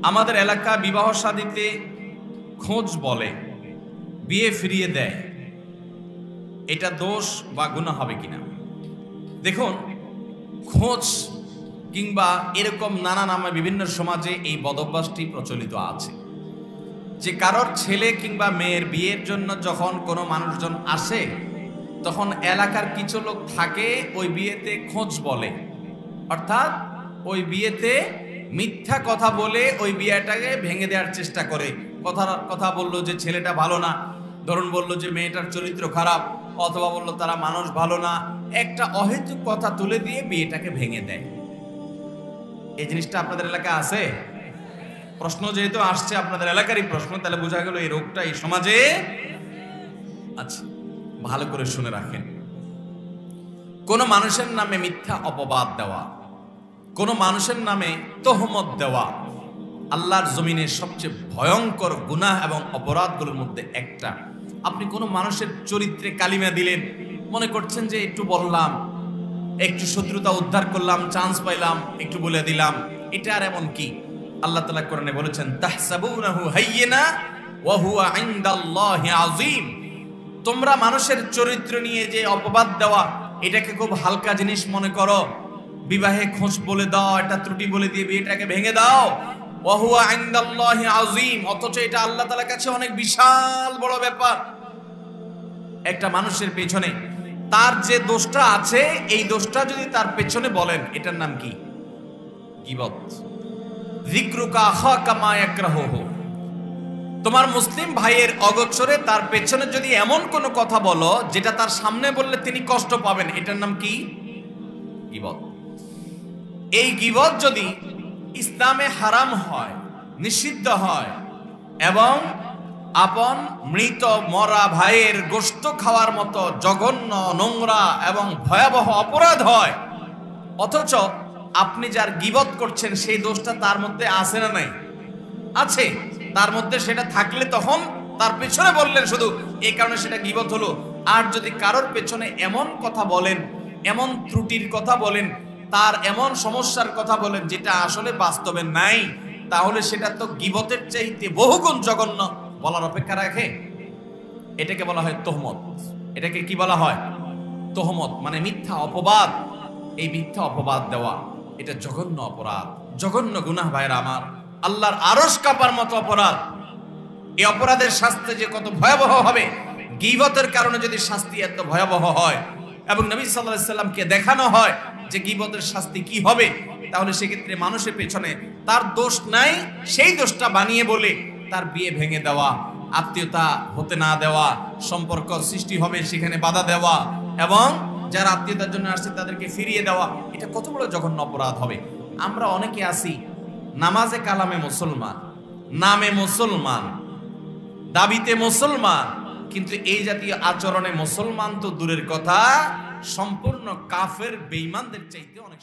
আমাদের এলাকা বিবাহ শাদীতে খোঁজ বলে, বিয়ে ফিরিয়ে দেয়, এটা দোষ বা গুনাহ হবে কিনা? দেখুন, খোঁজ কিংবা এরকম নানা নামে বিভিন্ন সমাজে এই বদভ্যাসটি প্রচলিত আছে যে কারোর ছেলে কিংবা মেয়ের বিয়ের জন্য যখন কোনো মানুষজন আসে তখন এলাকার কিছু লোক থাকে ওই বিয়েতে খোঁজ বলে, অর্থাৎ ওই বিয়েতে মিথ্যা কথা বলে ওই বিয়েটাকে ভেঙে দেওয়ার চেষ্টা করে। কথা বললো যে ছেলেটা ভালো না, ধরুন বললো যে মেয়েটার চরিত্র খারাপ, অথবা বললো তারা মানুষ ভালো না, একটা অহেতুক কথা তুলে দিয়ে বিয়েটাকে ভেঙে দেয়। এই জিনিসটা আপনাদের এলাকায় আছে? প্রশ্ন যেহেতু আসছে আপনাদের এলাকারই প্রশ্ন, তাহলে বোঝা গেল এই রোগটা এই সমাজে আছে। ভালো করে শুনে রাখেন, কোন মানুষের নামে মিথ্যা অপবাদ দেওয়া, কোন মানুষের নামে তোহমত দেওয়া আল্লাহর জমিনে সবচেয়ে ভয়ঙ্কর গুনাহ এবং অপরাধগুলোর মধ্যে একটা। আপনি কোন মানুষের চরিত্রে কালিমা দিলেন, মনে করছেন যে একটু বললাম, একটু শত্রুতা উদ্ধার করলাম, চান্স পাইলাম, একটু বলে দিলাম, এটা আর এমন কি? আল্লাহ তাআলা কোরআনে বলেছেন, তাহসাবুনাহু হাইয়িনা ওয়া হুয়া ইনদাল্লাহি আযীম। তোমরা মানুষের চরিত্র নিয়ে যে অপবাদ দেওয়া, এটাকে খুব হালকা জিনিস মনে করো। বিবাহে খোঁজ বলে দাও, এটা ত্রুটি বলে দিয়ে বিয়েটাকে ভেঙে দাও। ওয়া হুয়া ইনদাল্লাহি আযীম, অথচ এটা আল্লাহ তাআলার কাছে অনেক বিশাল বড় ব্যাপার। একটা মানুষের পেছনে তার যে দোষটা আছে, এই দোষটা যদি তার পেছনে বলেন, এটার নাম কি? গীবত। যিকরুকা আখাকা মা ইয়াকরাহুহু, তোমার মুসলিম ভাইয়ের অগোচরে তার পেছনে যদি এমন কোনো কথা বলো যেটা তার সামনে বললে তিনি কষ্ট পাবেন, এটার নাম কি? গীবত। এই গীবত যদি ইসলামে হারাম হয়, নিষিদ্ধ হয়, এবং আপন মৃত মরা ভাইয়ের গোশত খাওয়ার মতো জঘন্য, নোংরা এবং ভয়াবহ অপরাধ হয়, অথচ আপনি যার গীবত করছেন সেই দোষটা তার মধ্যে আছে না নাই? আছে। তার মধ্যে সেটা থাকলে তখন তার পেছনে বললেন শুধু, এই কারণে সেটা গীবত হলো। আর যদি কারোর পেছনে এমন কথা বলেন, এমন ত্রুটির কথা বলেন, তার এমন সমস্যার কথা বলেন যেটা আসলে বাস্তবে নাই, তাহলে সেটা তো গীবতের চাইতে বহুগুণ জঘন্য বলার অপেক্ষা রাখে। এটাকে বলা হয় তোহমত। এটাকে কি বলা হয়? তোহমত, মানে মিথ্যা অপবাদ। এই মিথ্যা অপবাদ দেওয়া এটা জঘন্য অপরাধ, জঘন্য গুনাহ। ভাইরা আমার, আল্লাহর আরশ কাঁপার মতো অপরাধ। এই অপরাধের শাস্তি যে কত ভয়াবহ হবে, গীবতের কারণে যদি শাস্তি এত ভয়াবহ হয় এবং নবী সাল্লাল্লাহু আলাইহি সাল্লামকে দেখানো হয় যে গীবতের শাস্তি কি হবে, তাহলে সেক্ষেত্রে মানুষের পেছনে তার দোষ নাই, সেই দোষটা বানিয়ে বলে তার বিয়ে ভেঙে দেওয়া, আত্মীয়তা হতে না দেওয়া, সম্পর্ক সৃষ্টি হবে সেখানে বাধা দেওয়া, এবং যারা আত্মীয়তার জন্য আসছে তাদেরকে ফিরিয়ে দেওয়া, এটা কত বড় জঘন্য অপরাধ হবে। আমরা অনেকে আছি নামাজে কালামে মুসলমান, নামে মুসলমান, দাবিতে মুসলমান, কিন্তু এই জাতীয় আচরণে মুসলমান তো দূরের কথা, সম্পূর্ণ কাফের বেঈমানদের চাইতে অনেক